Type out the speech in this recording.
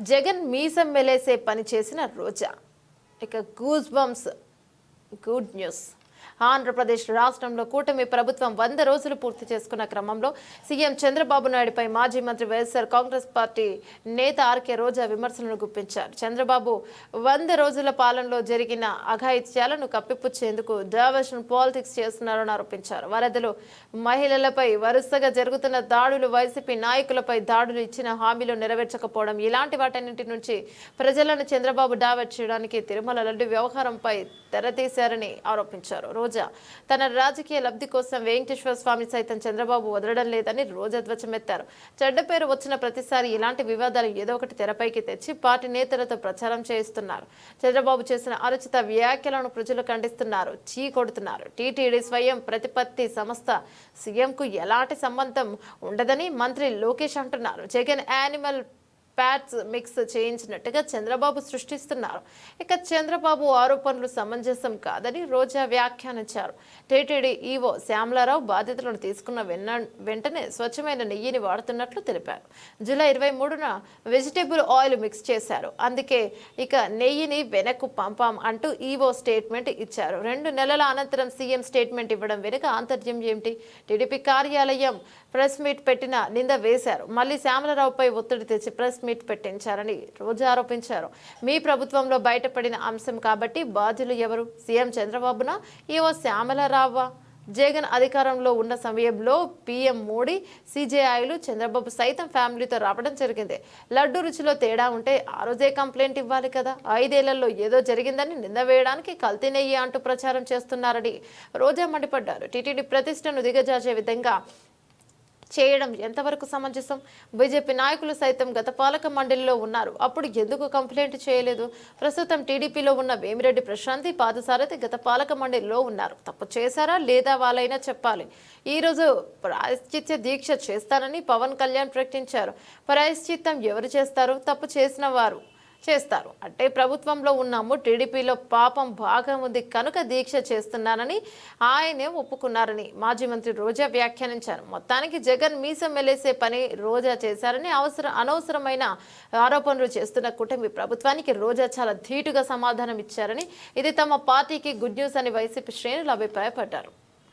జగన్ మీసం మెలేసే పని చేసిన రోజా. ఇక goose bumps good news. Andhra Pradesh రాష్ట్రంలో కూటమి ప్రభుత్వం 100 రోజులు పూర్తి చేసుకున్న క్రమంలో సీఎం చంద్రబాబు నాయుడుపై మాజీ మంత్రి వైఎస్ఆర్ కాంగ్రెస్ పార్టీ నేత ఆర్కే రోజా విమర్శలను గుప్పించారు. చంద్రబాబు 100 రోజుల పాలనలో జరిగిన అఘాయిత్యాలను కప్పిపుచ్చేందుకు డైవర్షన్ పాలిటిక్స్ చేస్తున్నారని ఆరోపించారు. వరదలు, మహిళలపై వరుసగా జరుగుతున్న దాడులు, వైసీపీ నాయకులపై దాడులు, ఇచ్చిన హామీలు నెరవేర్చకపోవడం, ఇలాంటి వాటన్నింటి నుంచి ప్రజలను చంద్రబాబు డైవర్ట్ చేయడానికి తిరుమల లడ్డు వ్యవహారంపై తెరతీశారని ఆరోపించారు. రోజా తన రాజకీయ లబ్ధి కోసం వెంకటేశ్వర స్వామి సైతం చంద్రబాబు వదలడం లేదని రోజా ధ్వజమెత్తారు. చెడ్డ పేరు వచ్చిన ప్రతిసారి ఇలాంటి వివాదాలు ఏదో ఒకటి తెరపైకి తెచ్చి పార్టీ నేతలతో ప్రచారం చేయిస్తున్నారు. చంద్రబాబు చేసిన అనుచిత వ్యాఖ్యలను ప్రజలు ఖండిస్తున్నారు, చీ కొడుతున్నారు. టీటీడీ స్వయం ప్రతిపత్తి సంస్థ సీఎంకు ఎలాంటి సంబంధం ఉండదని మంత్రి లోకేష్ అంటున్నారు. జగన్ యానిమల్ ప్యాట్స్ మిక్స్ చేయించినట్టుగా చంద్రబాబు సృష్టిస్తున్నారు. ఇక చంద్రబాబు ఆరోపణలు సమంజసం కాదని రోజా వ్యాఖ్యానించారు. టీటీడీ ఈవో శ్యామలారావు బాధ్యతలను తీసుకున్న వెంటనే స్వచ్ఛమైన నెయ్యిని వాడుతున్నట్లు తెలిపారు. జూలై 23న వెజిటేబుల్ ఆయిల్ మిక్స్ చేశారు, అందుకే ఇక నెయ్యిని వెనక్కు పంపాం అంటూ ఈవో స్టేట్మెంట్ ఇచ్చారు. 2 నెలల అనంతరం సీఎం స్టేట్మెంట్ ఇవ్వడం వెనుక ఆంతర్యం ఏమిటి? టీడీపీ కార్యాలయం ప్రెస్ మీట్ పెట్టిన నింద వేశారు. మళ్ళీ శ్యామలారావుపై ఒత్తిడి తెచ్చి ప్రెస్ మీట్ పెట్టించారని రోజా ఆరోపించారు. మీ ప్రభుత్వంలో బయటపడిన అంశం కాబట్టి బాధ్యులు ఎవరు? సీఎం చంద్రబాబునా, ఈవో శ్యామలారావా? జగన్ అధికారంలో ఉన్న సమయంలో పీఎం మోడీ, సీజేఐలు, చంద్రబాబు సైతం ఫ్యామిలీతో రావడం జరిగింది. లడ్డు రుచిలో తేడా ఉంటే ఆ రోజే కంప్లైంట్ ఇవ్వాలి కదా. 5 ఏళ్లలో ఏదో జరిగిందని నింద వేయడానికి కల్తీ నెయ్యి అంటూ ప్రచారం చేస్తున్నారని రోజా మండిపడ్డారు. టీటీడీ ప్రతిష్టను దిగజార్చే విధంగా చేయడం ఎంతవరకు సమంజసం? బీజేపీ నాయకులు సైతం గత పాలక మండలిలో ఉన్నారు, అప్పుడు ఎందుకు కంప్లైంట్ చేయలేదు? ప్రస్తుతం టీడీపీలో ఉన్న వేమిరెడ్డి ప్రశాంతి, పాదసారథి గత పాలక మండలిలో ఉన్నారు. తప్పు చేశారా లేదా వాళ్ళైనా చెప్పాలి. ఈరోజు ప్రాయశ్చిత్త దీక్ష చేస్తానని పవన్ కళ్యాణ్ ప్రకటించారు. ప్రాయశ్చిత్తం ఎవరు చేస్తారు? తప్పు చేసిన వారు చేస్తారు. అంటే ప్రభుత్వంలో ఉన్నాము, టీడీపీలో పాపం బాగా ఉంది కనుక దీక్ష చేస్తున్నానని ఆయనే ఒప్పుకున్నారని మాజీ మంత్రి రోజా వ్యాఖ్యానించారు. మొత్తానికి జగన్ మీసం మెలేసే పని రోజా చేశారని అనవసరమైన ఆరోపణలు చేస్తున్న కూటమి ప్రభుత్వానికి రోజా చాలా ధీటుగా సమాధానం ఇచ్చారని, ఇది తమ పార్టీకి గుడ్ న్యూస్ అని వైసీపీ శ్రేణులు అభిప్రాయపడ్డారు.